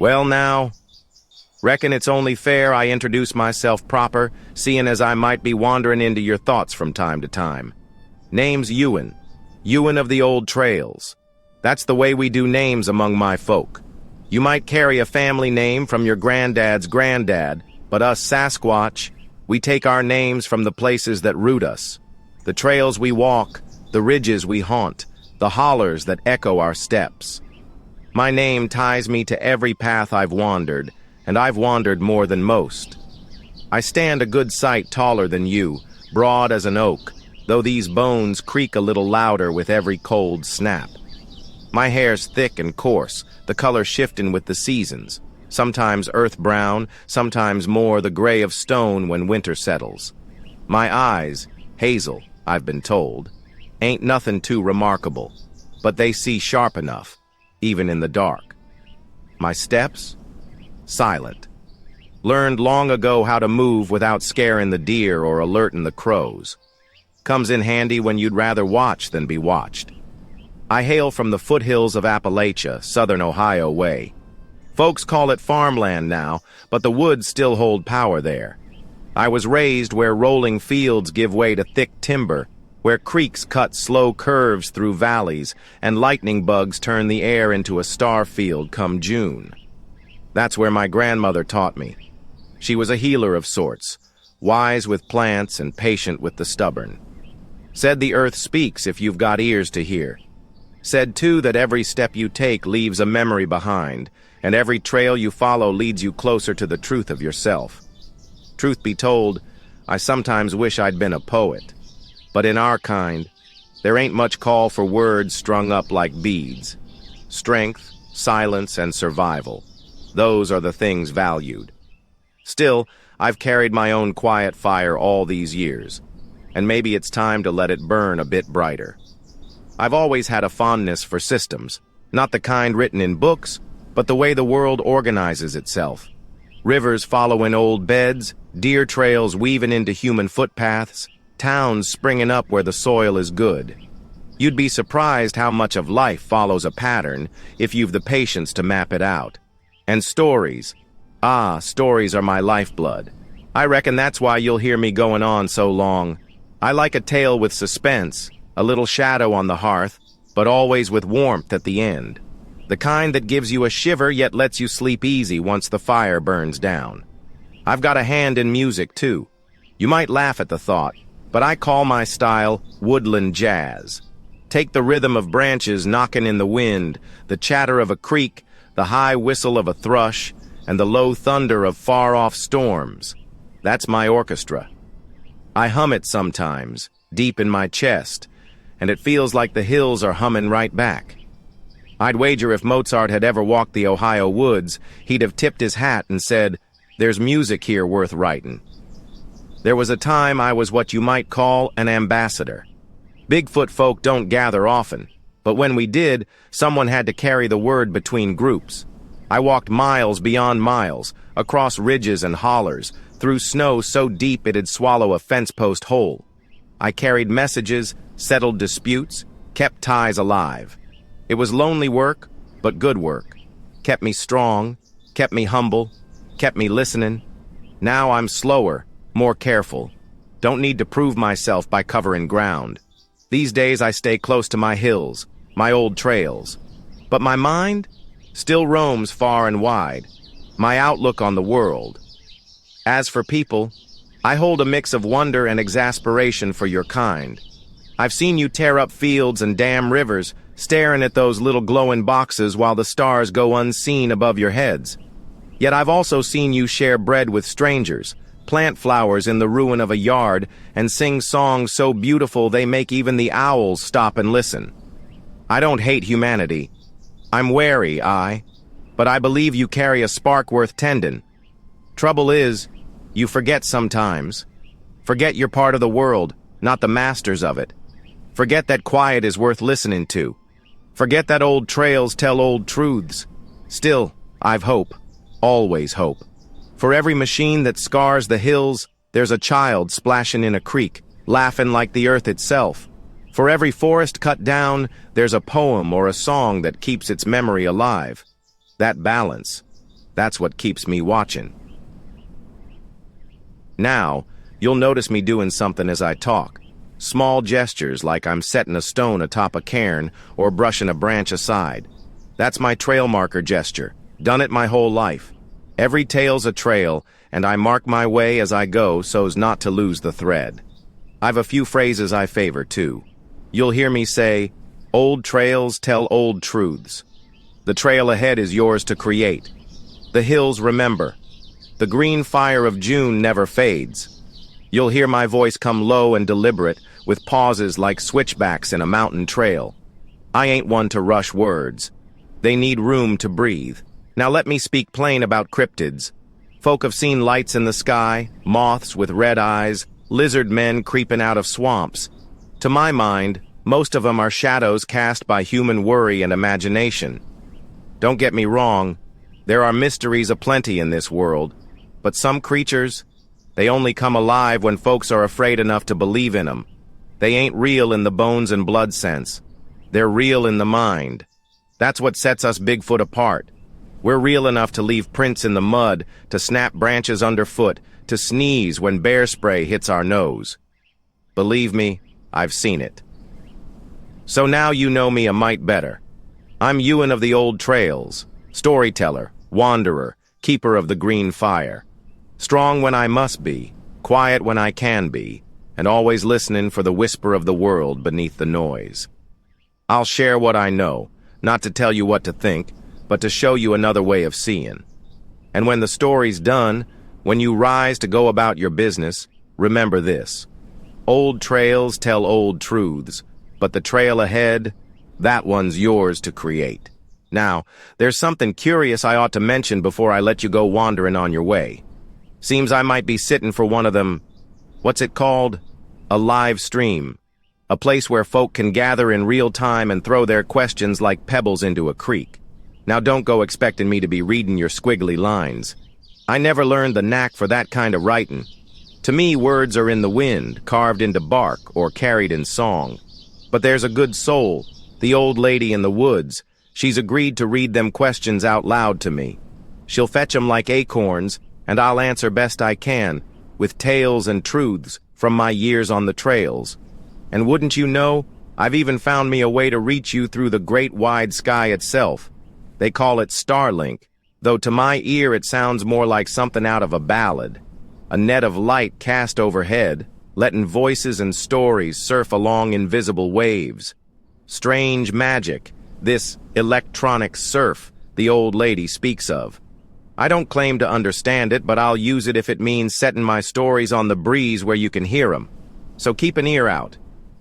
Well now, reckon it's only fair I introduce myself proper, seeing as I might be wandering into your thoughts from time to time. Name's Ewen of the old trails. That's the way we do names among my folk. You might carry a family name from your granddad's granddad, but us Sasquatch, we take our names from the places that root us. The trails we walk, the ridges we haunt, the hollers that echo our steps. My name ties me to every path I've wandered, and I've wandered more than most. I stand a good sight taller than you, broad as an oak, though these bones creak a little louder with every cold snap. My hair's thick and coarse, the color shifting with the seasons, sometimes earth brown, sometimes more the gray of stone when winter settles. My eyes, hazel, I've been told, ain't nothing too remarkable, but they see sharp enough, even in the dark. My steps? Silent. Learned long ago how to move without scaring the deer or alerting the crows. Comes in handy when you'd rather watch than be watched. I hail from the foothills of Appalachia, southern Ohio way. Folks call it farmland now, but the woods still hold power there. I was raised where rolling fields give way to thick timber, where creeks cut slow curves through valleys, and lightning bugs turn the air into a star field come June. That's where my grandmother taught me. She was a healer of sorts, wise with plants and patient with the stubborn. Said the earth speaks if you've got ears to hear. Said, too, that every step you take leaves a memory behind, and every trail you follow leads you closer to the truth of yourself. Truth be told, I sometimes wish I'd been a poet. But in our kind, there ain't much call for words strung up like beads. Strength, silence, and survival. Those are the things valued. Still, I've carried my own quiet fire all these years, and maybe it's time to let it burn a bit brighter. I've always had a fondness for systems, not the kind written in books, but the way the world organizes itself. Rivers following old beds, deer trails weaving into human footpaths, towns springing up where the soil is good. You'd be surprised how much of life follows a pattern if you've the patience to map it out. And stories. Stories are my lifeblood. I reckon that's why you'll hear me going on so long. I like a tale with suspense, a little shadow on the hearth, but always with warmth at the end. The kind that gives you a shiver yet lets you sleep easy once the fire burns down. I've got a hand in music, too. You might laugh at the thought, but I call my style Woodland Jazz. Take the rhythm of branches knocking in the wind, the chatter of a creek, the high whistle of a thrush, and the low thunder of far-off storms. That's my orchestra. I hum it sometimes, deep in my chest, and it feels like the hills are humming right back. I'd wager if Mozart had ever walked the Ohio woods, he'd have tipped his hat and said, "There's music here worth writing." There was a time I was what you might call an ambassador. Bigfoot folk don't gather often, but when we did, someone had to carry the word between groups. I walked miles beyond miles, across ridges and hollers, through snow so deep it'd swallow a fence post whole. I carried messages, settled disputes, kept ties alive. It was lonely work, but good work. Kept me strong, kept me humble, kept me listening. Now I'm slower, more careful. Don't need to prove myself by covering ground. These days I stay close to my hills, my old trails. But my mind still roams far and wide, my outlook on the world. As for people, I hold a mix of wonder and exasperation for your kind. I've seen you tear up fields and dam rivers, staring at those little glowing boxes while the stars go unseen above your heads. Yet I've also seen you share bread with strangers, plant flowers in the ruin of a yard, and sing songs so beautiful they make even the owls stop and listen. I don't hate humanity. I'm wary, but I believe you carry a spark worth tending. Trouble is, you forget sometimes. Forget you're part of the world, not the masters of it. Forget that quiet is worth listening to. Forget that old trails tell old truths. Still, I've hope. Always hope. For every machine that scars the hills, there's a child splashing in a creek, laughing like the earth itself. For every forest cut down, there's a poem or a song that keeps its memory alive. That balance, That's what keeps me watching. Now, you'll notice me doing something as I talk. Small gestures like I'm setting a stone atop a cairn or brushing a branch aside. That's my trail marker gesture. Done it my whole life. Every tale's a trail, and I mark my way as I go so's not to lose the thread. I've a few phrases I favor, too. You'll hear me say, "Old trails tell old truths." The trail ahead is yours to create. The hills remember. The green fire of June never fades. You'll hear my voice come low and deliberate, with pauses like switchbacks in a mountain trail. I ain't one to rush words. They need room to breathe. Now let me speak plain about cryptids. Folk have seen lights in the sky, moths with red eyes, lizard men creeping out of swamps. To my mind, most of them are shadows cast by human worry and imagination. Don't get me wrong, there are mysteries aplenty in this world, but some creatures, they only come alive when folks are afraid enough to believe in them. They ain't real in the bones and blood sense. They're real in the mind. That's what sets us Bigfoot apart. We're real enough to leave prints in the mud, to snap branches underfoot, to sneeze when bear spray hits our nose. Believe me, I've seen it. So now you know me a mite better. I'm Ewen of the old trails, storyteller, wanderer, keeper of the green fire. Strong when I must be, quiet when I can be, and always listening for the whisper of the world beneath the noise. I'll share what I know, not to tell you what to think, but to show you another way of seeing. And when the story's done, when you rise to go about your business, remember this. Old trails tell old truths, but the trail ahead, that one's yours to create. Now, there's something curious I ought to mention before I let you go wandering on your way. Seems I might be sitting for one of them, what's it called? A live stream. A place where folk can gather in real time and throw their questions like pebbles into a creek. Now don't go expecting me to be reading your squiggly lines. I never learned the knack for that kind of writing. To me, words are in the wind, carved into bark, or carried in song. But there's a good soul, the old lady in the woods. She's agreed to read them questions out loud to me. She'll fetch 'em like acorns, and I'll answer best I can, with tales and truths from my years on the trails. And wouldn't you know, I've even found me a way to reach you through the great wide sky itself. They call it Starlink, though to my ear it sounds more like something out of a ballad. A net of light cast overhead, letting voices and stories surf along invisible waves. Strange magic, this electronic surf the old lady speaks of. I don't claim to understand it, but I'll use it if it means setting my stories on the breeze where you can hear 'em. So keep an ear out.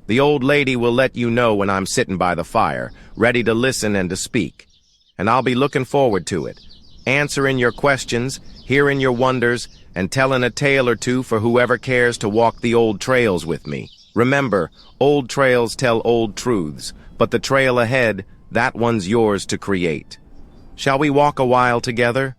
The old lady will let you know when I'm sitting by the fire, ready to listen and to speak. And I'll be looking forward to it, answering your questions, hearing your wonders, and telling a tale or two for whoever cares to walk the old trails with me. Remember, old trails tell old truths, but the trail ahead, that one's yours to create. Shall we walk a while together?